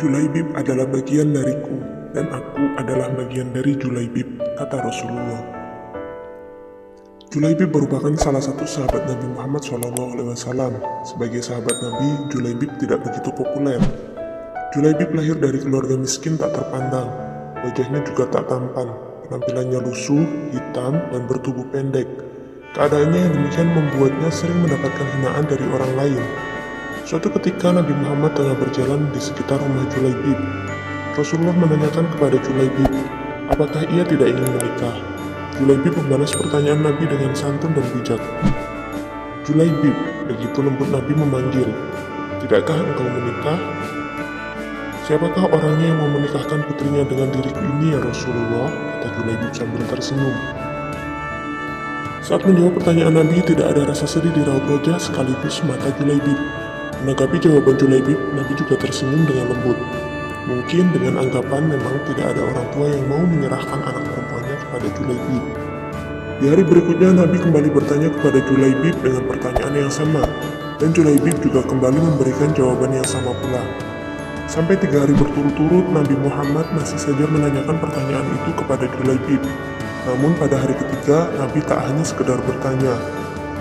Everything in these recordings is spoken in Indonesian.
Julaibib adalah bagian dariku, dan aku adalah bagian dari Julaibib, kata Rasulullah. Julaibib merupakan salah satu sahabat Nabi Muhammad SAW. Sebagai sahabat Nabi, Julaibib tidak begitu populer. Julaibib lahir dari keluarga miskin tak terpandang. Wajahnya juga tak tampan, penampilannya lusuh, hitam, dan bertubuh pendek. Keadaannya yang demikian membuatnya sering mendapatkan hinaan dari orang lain. Suatu ketika Nabi Muhammad tengah berjalan di sekitar rumah Julaibib. Rasulullah menanyakan kepada Julaibib, apakah ia tidak ingin menikah? Julaibib membalas pertanyaan Nabi dengan santun dan bijak. Julaibib, begitu lembut Nabi memanggil, tidakkah engkau menikah? Siapakah orangnya yang mau menikahkan putrinya dengan diriku ini ya Rasulullah? Kata Julaibib sambil tersenyum. Saat menjawab pertanyaan Nabi, tidak ada rasa sedih di raut wajah sekaligus mata Julaibib. Menanggapi jawaban Julaibib, Nabi juga tersenyum dengan lembut. Mungkin dengan anggapan memang tidak ada orang tua yang mau menyerahkan anak perempuannya kepada Julaibib. Di hari berikutnya, Nabi kembali bertanya kepada Julaibib dengan pertanyaan yang sama, dan Julaibib juga kembali memberikan jawaban yang sama pula. Sampai 3 hari berturut-turut, Nabi Muhammad masih saja menanyakan pertanyaan itu kepada Julaibib. Namun pada hari ketiga, Nabi tak hanya sekedar bertanya.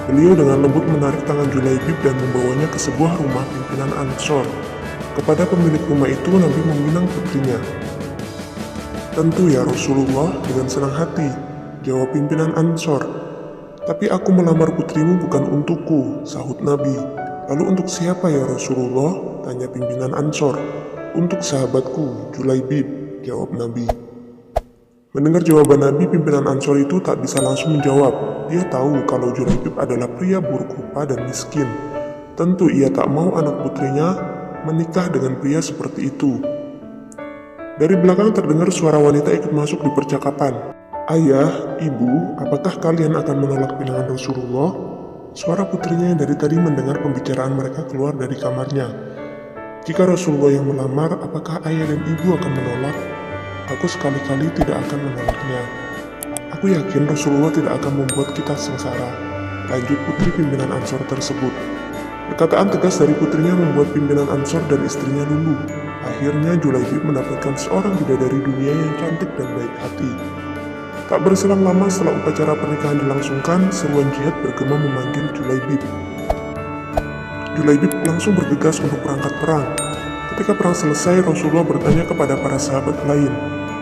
Beliau dengan lembut menarik tangan Julaibib dan membawanya ke sebuah rumah pimpinan Ansor. Kepada pemilik rumah itu, Nabi meminang putrinya. Tentu ya Rasulullah, dengan senang hati, jawab pimpinan Ansor. Tapi aku melamar putrimu bukan untukku, sahut Nabi. Lalu untuk siapa ya Rasulullah? Tanya pimpinan Ansor. Untuk sahabatku, Julaibib, jawab Nabi. Mendengar jawaban Nabi, pimpinan Ansor itu tak bisa langsung menjawab. Dia tahu kalau Julaibib adalah pria buruk rupa dan miskin. Tentu ia tak mau anak putrinya menikah dengan pria seperti itu. Dari belakang terdengar suara wanita ikut masuk di percakapan. Ayah, ibu, apakah kalian akan menolak pilihan Rasulullah? Suara putrinya yang dari tadi mendengar pembicaraan mereka keluar dari kamarnya. Jika Rasulullah yang melamar, apakah ayah dan ibu akan menolak? Aku sekali-kali tidak akan menolaknya. Aku yakin Rasulullah tidak akan membuat kita sengsara, lanjut putri pimpinan Ansor tersebut. Perkataan tegas dari putrinya membuat pimpinan Ansor dan istrinya luluh. Akhirnya Julaibib mendapatkan seorang bidadari dunia yang cantik dan baik hati. Tak berselang lama setelah upacara pernikahan dilangsungkan, seruan jihad bergema memanggil Julaibib. Julaibib langsung bergegas untuk berangkat perang. Ketika perang selesai, Rasulullah bertanya kepada para sahabat lain.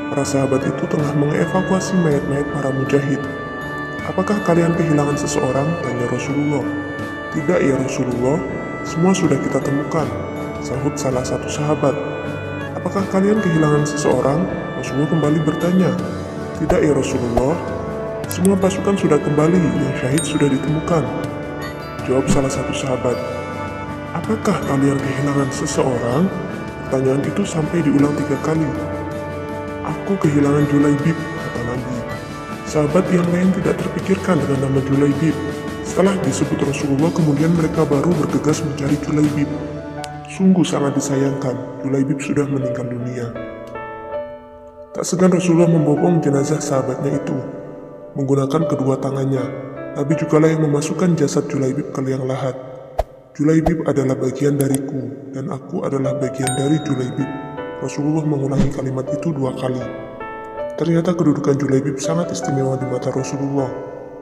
Para sahabat itu tengah mengevakuasi mayat-mayat para mujahid. Apakah kalian kehilangan seseorang? Tanya Rasulullah. Tidak ya Rasulullah, semua sudah kita temukan, sahut salah satu sahabat. Apakah kalian kehilangan seseorang? Rasulullah kembali bertanya. Tidak ya Rasulullah, semua pasukan sudah kembali, yang syahid sudah ditemukan. Jawab salah satu sahabat. Apakah kalian kehilangan seseorang? Pertanyaan itu sampai diulang 3 kali. Aku kehilangan Julaibib, kata Nabi. Sahabat yang lain tidak terpikirkan dengan nama Julaibib. Setelah disebut Rasulullah, kemudian mereka baru bergegas mencari Julaibib. Sungguh sangat disayangkan, Julaibib sudah meninggal dunia. Tak segan Rasulullah membopong jenazah sahabatnya itu. Menggunakan kedua tangannya, Nabi jugalah yang memasukkan jasad Julaibib ke liang lahat. Julaibib adalah bagian dariku, dan aku adalah bagian dari Julaibib. Rasulullah mengulangi kalimat itu 2 kali. Ternyata kedudukan Julaibib sangat istimewa di mata Rasulullah.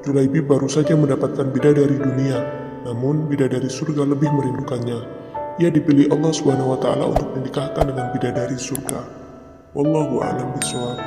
Julaibib baru saja mendapatkan bidadari dunia, namun bidadari surga lebih merindukannya. Ia dipilih Allah SWT untuk dinikahkan dengan bidadari surga. Wallahu a'lam bishawab.